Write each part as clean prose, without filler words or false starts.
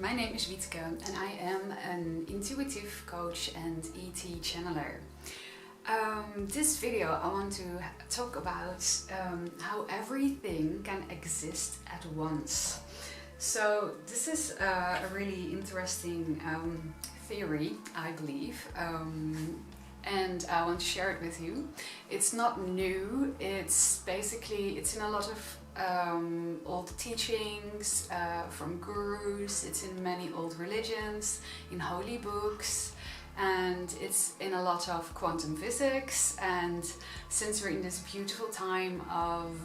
My name is Wieteke and I am an intuitive coach and ET channeler. This video I want to talk about how everything can exist at once. So this is a really interesting theory, I believe, and I want to share it with you. It's not new, it's in a lot of old teachings from gurus, it's in many old religions, in holy books, and it's in a lot of quantum physics. And since we're in this beautiful time of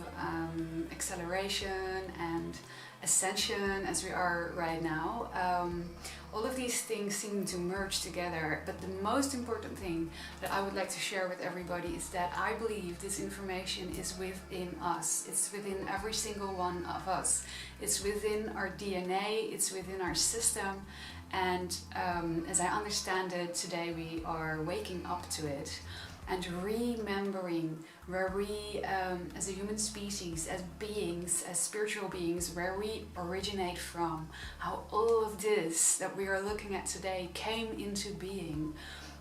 acceleration and ascension as we are right now, all of these things seem to merge together. But the most important thing that I would like to share with everybody is that I believe this information is within us. It's within every single one of us. It's within our DNA, it's within our system. And as I understand it, today we are waking up to it and remembering where we, as a human species, as beings, as spiritual beings, where we originate from, how all of this that we are looking at today came into being,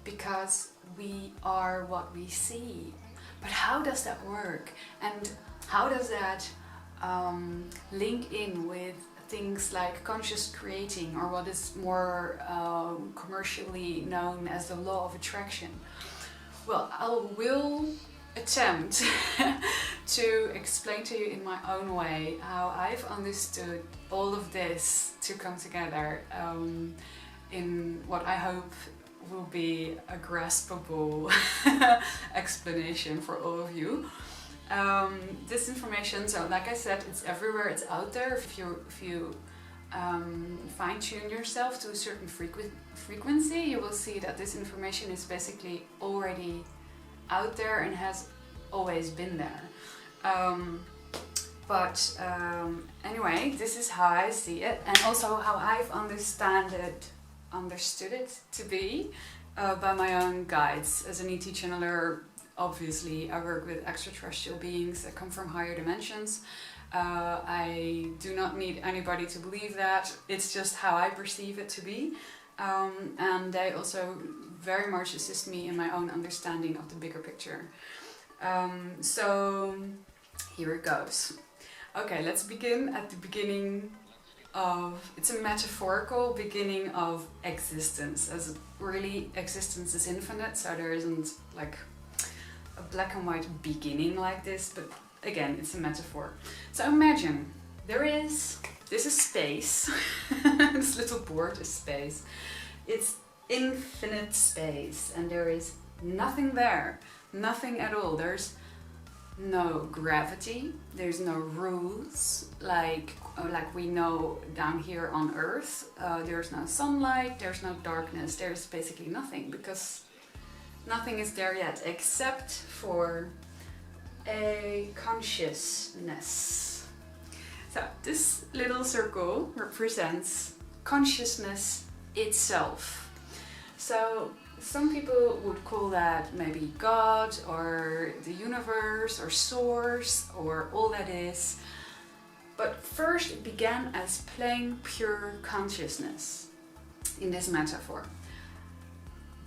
because we are what we see. But how does that work? And how does that link in with things like conscious creating, or what is more commercially known as the law of attraction? Well, I will attempt to explain to you in my own way how I've understood all of this to come together in what I hope will be a graspable explanation for all of you. This information, so like I said, it's everywhere, it's out there. If you fine-tune yourself to a certain frequency, you will see that this information is basically already out there and has always been there. Anyway, this is how I see it, and also how I've understood it to be by my own guides. As an ET channeler, obviously I work with extraterrestrial beings that come from higher dimensions. I do not need anybody to believe that. It's just how I perceive it to be. And they also very much assist me in my own understanding of the bigger picture. So here it goes. Okay, let's begin at the beginning of, it's a metaphorical beginning of existence, as really existence is infinite, so there isn't like a black and white beginning like this, but again, it's a metaphor. So imagine this is space. This little board is space. It's infinite space, and there is nothing there, nothing at all. There's no gravity, there's no rules like we know down here on Earth. There's no sunlight, there's no darkness, there's basically nothing, because nothing is there yet except for a consciousness. So this little circle represents consciousness itself. So some people would call that maybe God, or the universe, or source, or all that is. But first it began as plain pure consciousness in this metaphor.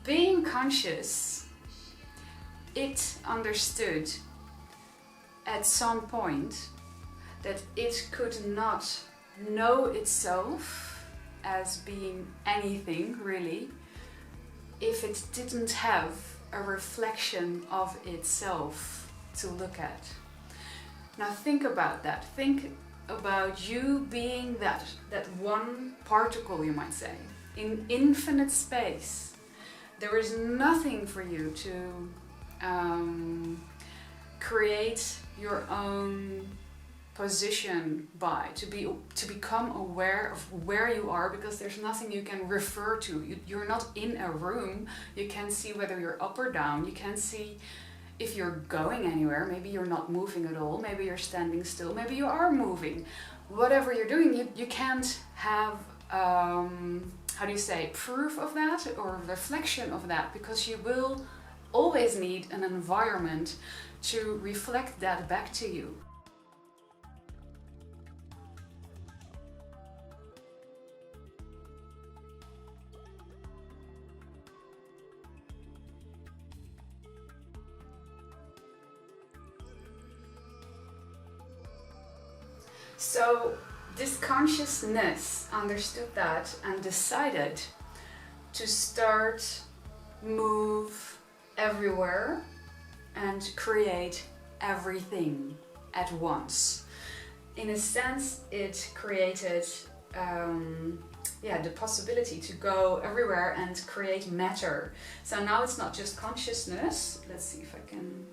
Being conscious, it understood at some point that it could not know itself as being anything really if it didn't have a reflection of itself to look at. Now think about that. Think about you being that one particle, you might say, in infinite space. There is nothing for you to create your own position by, to become aware of where you are, because there's nothing you can refer to. You're not in a room. You can't see whether you're up or down. You can't see if you're going anywhere. Maybe you're not moving at all. Maybe you're standing still. Maybe you are moving. Whatever you're doing, you can't have how do you say, proof of that or reflection of that, because you will always need an environment to reflect that back to you. So this consciousness understood that and decided to start move everywhere and create everything at once. In a sense, it created the possibility to go everywhere and create matter. So now it's not just consciousness. Let's see if I can...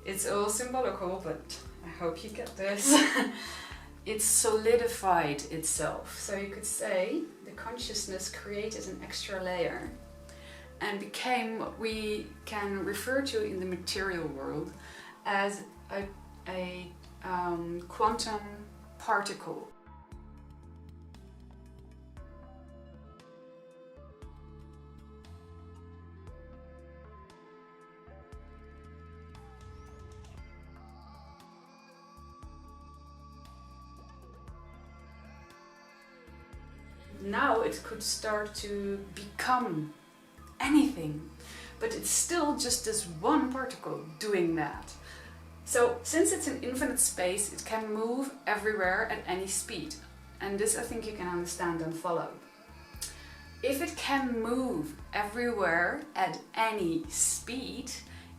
It's all symbolical, but I hope you get this. It solidified itself. So you could say the consciousness created an extra layer and became what we can refer to in the material world as a quantum particle. Now it could start to become anything, but it's still just this one particle doing that. So since it's in infinite space, it can move everywhere at any speed. And this I think you can understand and follow. If it can move everywhere at any speed,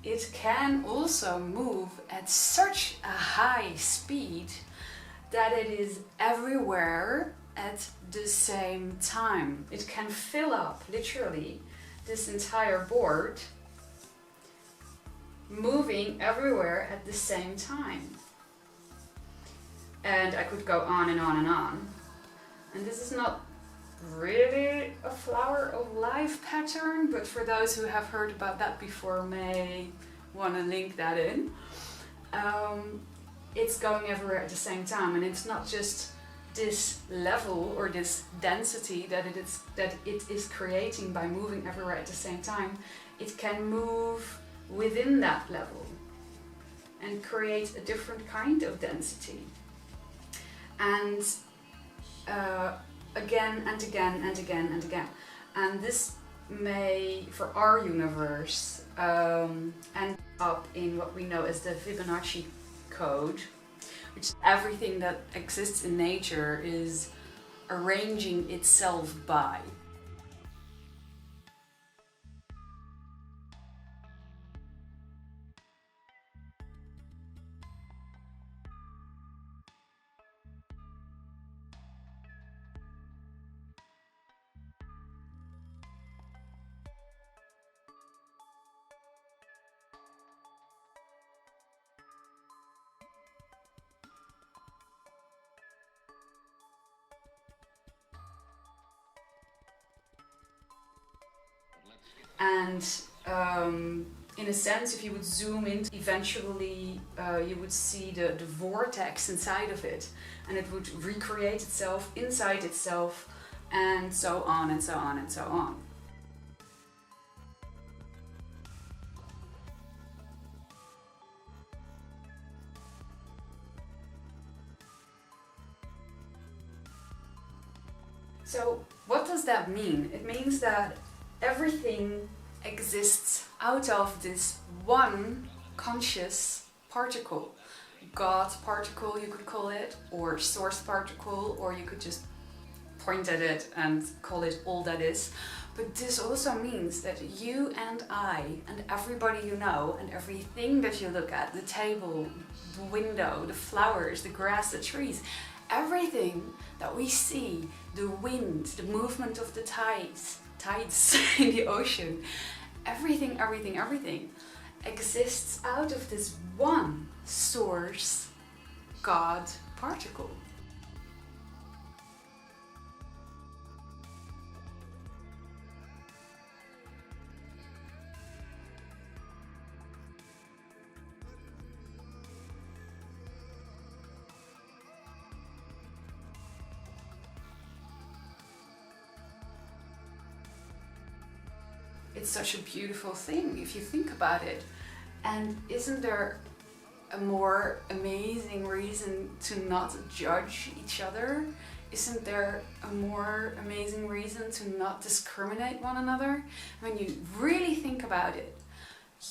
it can also move at such a high speed that it is everywhere at the same time. It can fill up, literally, this entire board, moving everywhere at the same time. And I could go on and on and on. And this is not really a flower of life pattern, but for those who have heard about that before may want to link that in. It's going everywhere at the same time, and it's not just this level or this density that it is creating by moving everywhere at the same time. It can move within that level and create a different kind of density. And again and again and again and again. And this may, for our universe, end up in what we know as the Fibonacci code, which is everything that exists in nature is arranging itself by. And in a sense, if you would zoom in, eventually you would see the vortex inside of it, and it would recreate itself inside itself, and so on and so on and so on. So what does that mean? It means that everything exists out of this one conscious particle. God particle, you could call it, or source particle, or you could just point at it and call it all that is. But this also means that you and I and everybody you know and everything that you look at, the table, the window, the flowers, the grass, the trees, everything that we see, the wind, the movement of the tides in the ocean, everything exists out of this one source, God particle. It's such a beautiful thing if you think about it. And isn't there a more amazing reason to not judge each other? Isn't there a more amazing reason to not discriminate one another? When you really think about it,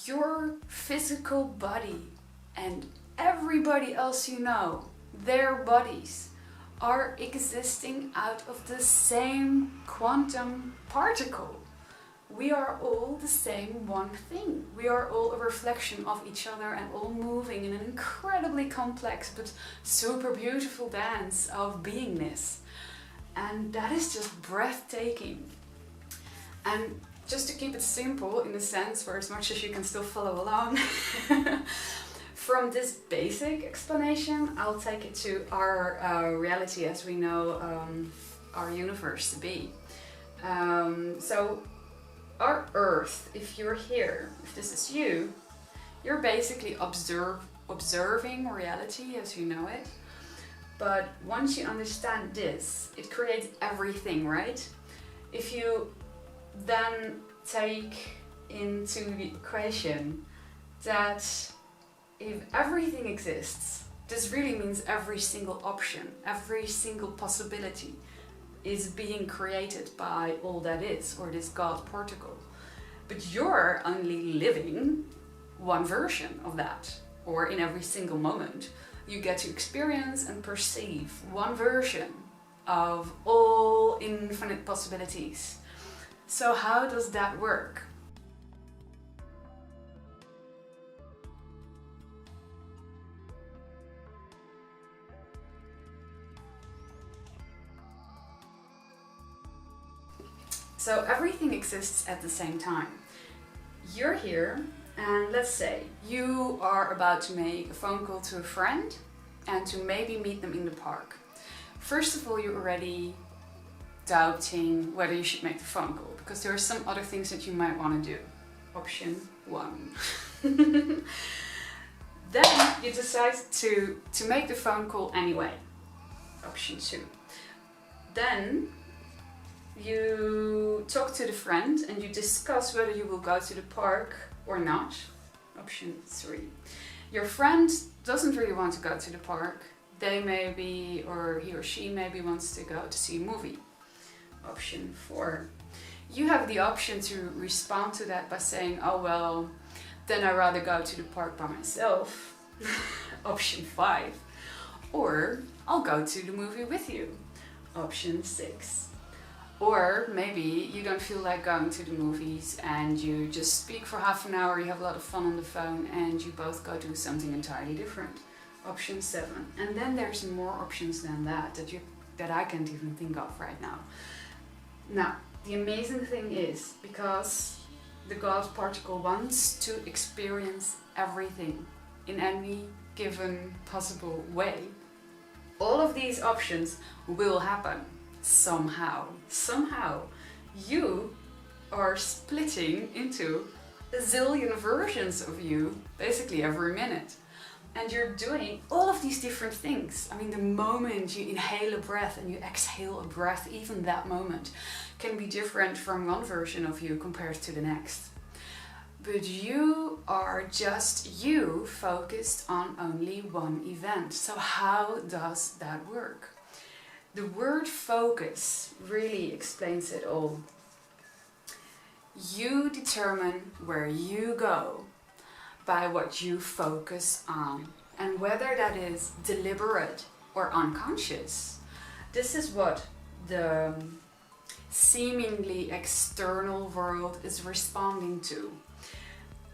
your physical body and everybody else you know their bodies are existing out of the same quantum particle. We are all the same one thing. We are all a reflection of each other and all moving in an incredibly complex but super beautiful dance of beingness. And that is just breathtaking. And just to keep it simple in a sense, for as much as you can still follow along, from this basic explanation, I'll take it to our reality as we know our universe to be. So our Earth, if you're here, if this is you, you're basically observing reality as you know it. But once you understand this, it creates everything, right? If you then take into the equation that if everything exists, this really means every single option, every single possibility is being created by all that is, or this God particle. But you're only living one version of that, or in every single moment you get to experience and perceive one version of all infinite possibilities. So how does that work? So everything exists at the same time. You're here, and let's say you are about to make a phone call to a friend and to maybe meet them in the park. First of all, you're already doubting whether you should make the phone call because there are some other things that you might want to do. Option 1. Then you decide to make the phone call anyway. Option 2. Then you talk to the friend and you discuss whether you will go to the park or not. Option 3. Your friend doesn't really want to go to the park. They maybe, or he or she maybe wants to go to see a movie. Option 4. You have the option to respond to that by saying, oh well, then I'd rather go to the park by myself. Option 5. Or I'll go to the movie with you. Option 6. Or maybe you don't feel like going to the movies and you just speak for half an hour, you have a lot of fun on the phone and you both go do something entirely different. Option 7. And then there's more options than that that I can't even think of right now. Now, the amazing thing is, because the God particle wants to experience everything in any given possible way, all of these options will happen. Somehow you are splitting into a zillion versions of you basically every minute, and you're doing all of these different things. I mean, the moment you inhale a breath and you exhale a breath, even that moment can be different from one version of you compared to the next. But you are just you, focused on only one event. So how does that work? The word focus really explains it all. You determine where you go by what you focus on, and whether that is deliberate or unconscious. This is what the seemingly external world is responding to.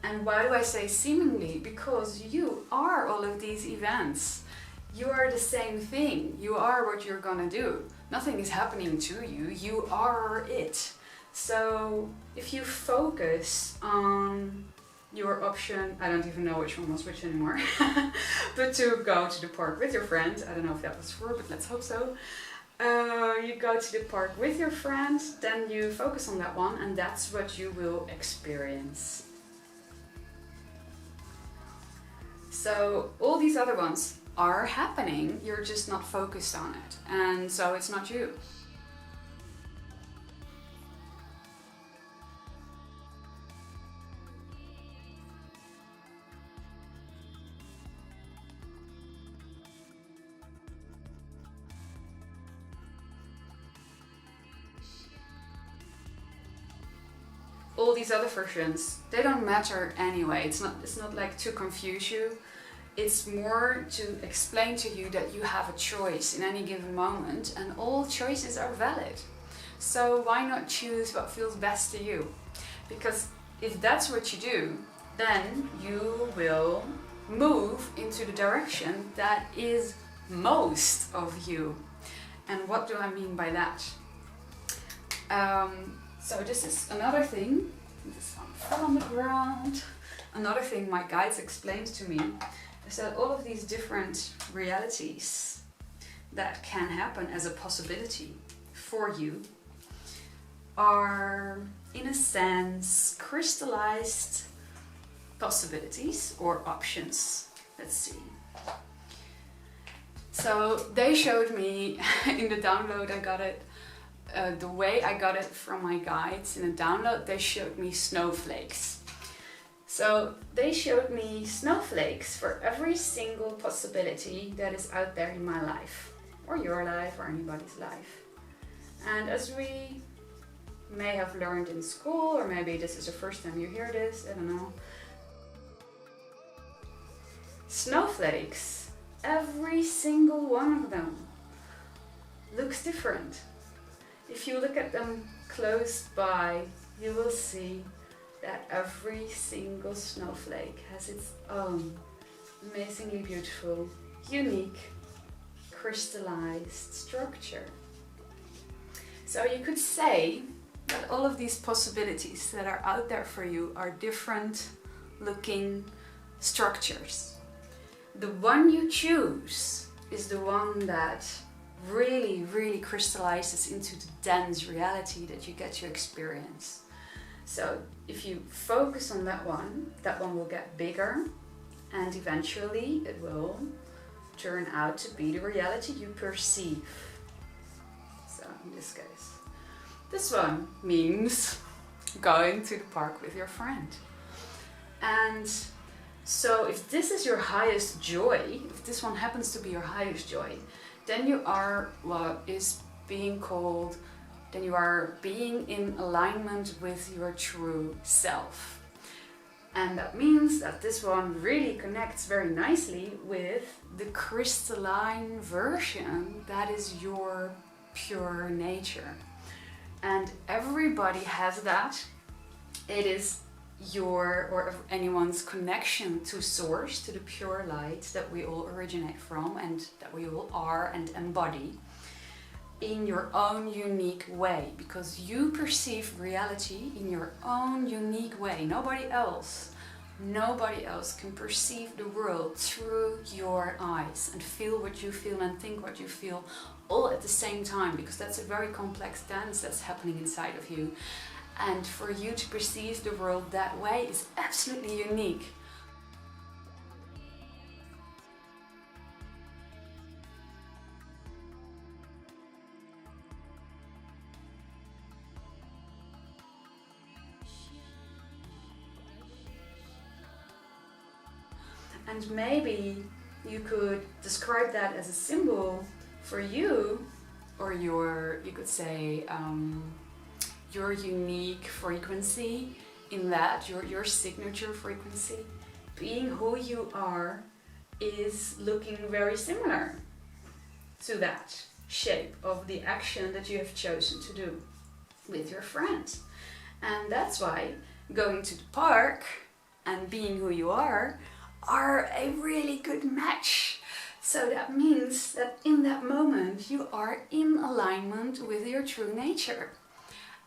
And why do I say seemingly? Because you are all of these events. You are the same thing. You are what you're gonna do. Nothing is happening to you. You are it. So if you focus on your option, I don't even know which one was which anymore, but to go to the park with your friend, I don't know if that was 4, but let's hope so. You go to the park with your friend, then you focus on that one, and that's what you will experience. So all these other ones are happening, you're just not focused on it, and so it's not you. All these other versions, they don't matter anyway. It's not like to confuse you. it's more to explain to you that you have a choice in any given moment, and all choices are valid. So why not choose what feels best to you? Because if that's what you do, then you will move into the direction that is most of you. And what do I mean by that? So this is another thing. This one fell on the ground. Another thing my guides explained to me is that all of these different realities that can happen as a possibility for you are, in a sense, crystallized possibilities or options. Let's see. So they showed me in the download I got it, the way I got it from my guides in a download, they showed me snowflakes. So they showed me snowflakes for every single possibility that is out there in my life, or your life, or anybody's life. And as we may have learned in school, or maybe this is the first time you hear this, I don't know. Snowflakes, every single one of them, looks different. If you look at them close by, you will see that every single snowflake has its own amazingly beautiful, unique, crystallized structure. So you could say that all of these possibilities that are out there for you are different looking structures. The one you choose is the one that really, really crystallizes into the dense reality that you get to experience. So if you focus on that one will get bigger, and eventually it will turn out to be the reality you perceive. So in this case, this one means going to the park with your friend. And so if this is your highest joy, if this one happens to be your highest joy, then you are what is being called, then you are being in alignment with your true self. And that means that this one really connects very nicely with the crystalline version that is your pure nature. And everybody has that. It is your or anyone's connection to source, to the pure light that we all originate from and that we all are and embody in your own unique way, because you perceive reality in your own unique way. Nobody else can perceive the world through your eyes and feel what you feel and think what you feel all at the same time, because that's a very complex dance that's happening inside of you. And for you to perceive the world that way is absolutely unique. And maybe you could describe that as a symbol for you, or you could say, your unique frequency, in that your signature frequency, being who you are, is looking very similar to that shape of the action that you have chosen to do with your friends. And that's why going to the park and being who you are a really good match. So that means that in that moment you are in alignment with your true nature.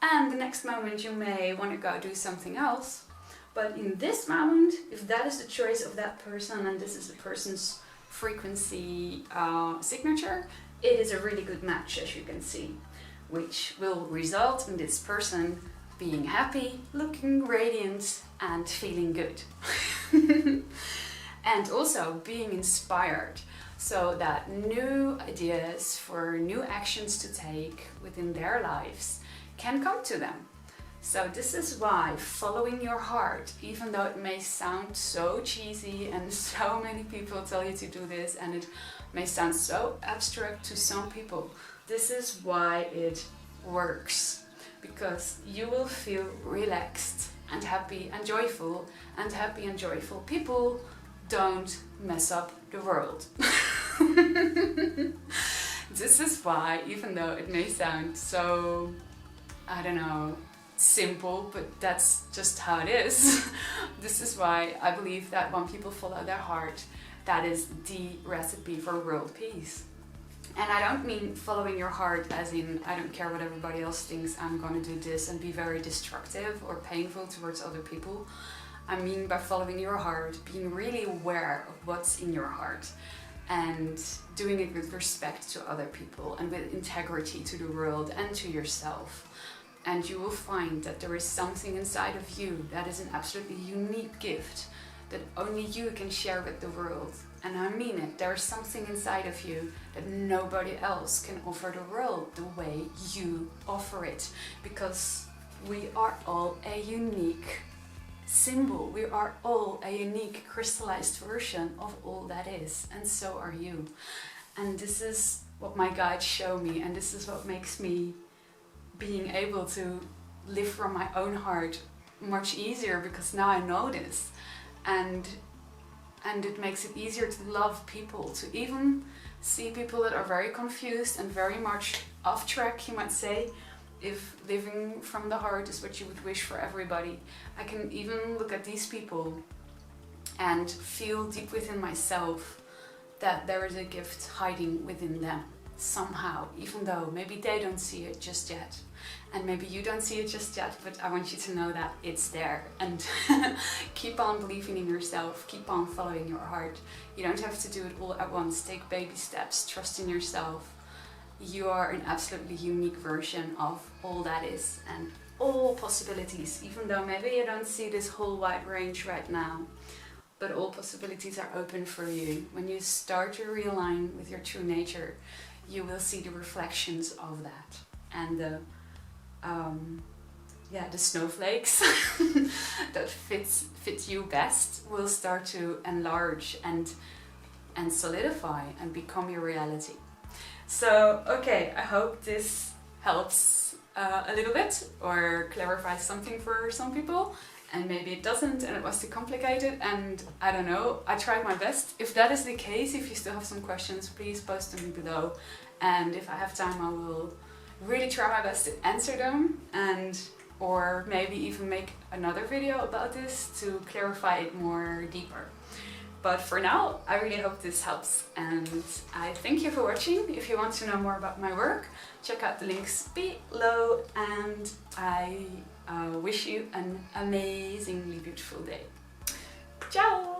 And the next moment you may want to go do something else. But in this moment, if that is the choice of that person and this is the person's frequency signature, it is a really good match, as you can see, which will result in this person being happy, looking radiant and feeling good. And also being inspired, so that new ideas for new actions to take within their lives can come to them. So this is why following your heart, even though it may sound so cheesy and so many people tell you to do this and it may sound so abstract to some people, this is why it works. Because you will feel relaxed and happy and joyful people don't mess up the world. This is why, even though it may sound so, I don't know, simple, but that's just how it is. This is why I believe that when people follow their heart, that is the recipe for world peace. And I don't mean following your heart as in, I don't care what everybody else thinks, I'm going to do this and be very destructive or painful towards other people. I mean by following your heart, being really aware of what's in your heart and doing it with respect to other people and with integrity to the world and to yourself. And you will find that there is something inside of you that is an absolutely unique gift that only you can share with the world. And I mean it, there is something inside of you that nobody else can offer the world the way you offer it. Because we are all a unique symbol. We are all a unique crystallized version of all that is. And so are you. And this is what my guides show me. And this is what makes me being able to live from my own heart much easier, because now I know this. And it makes it easier to love people, to even see people that are very confused and very much off track, you might say. If living from the heart is what you would wish for everybody, I can even look at these people and feel deep within myself that there is a gift hiding within them somehow, even though maybe they don't see it just yet. And maybe you don't see it just yet, but I want you to know that it's there. And keep on believing in yourself, keep on following your heart. You don't have to do it all at once. Take baby steps, trust in yourself. You are an absolutely unique version of all that is and all possibilities, even though maybe you don't see this whole wide range right now. But all possibilities are open for you. When you start to realign with your true nature, you will see the reflections of that. And the snowflakes that fit you best will start to enlarge and solidify and become your reality. So, okay, I hope this helps a little bit or clarifies something for some people. And maybe it doesn't and it was too complicated, and I don't know, I tried my best. If that is the case, if you still have some questions, please post them below. And if I have time, I will really try my best to answer them, or maybe even make another video about this to clarify it more deeper. But for now, I really hope this helps, and I thank you for watching. If you want to know more about my work, check out the links below, and I wish you an amazingly beautiful day. Ciao!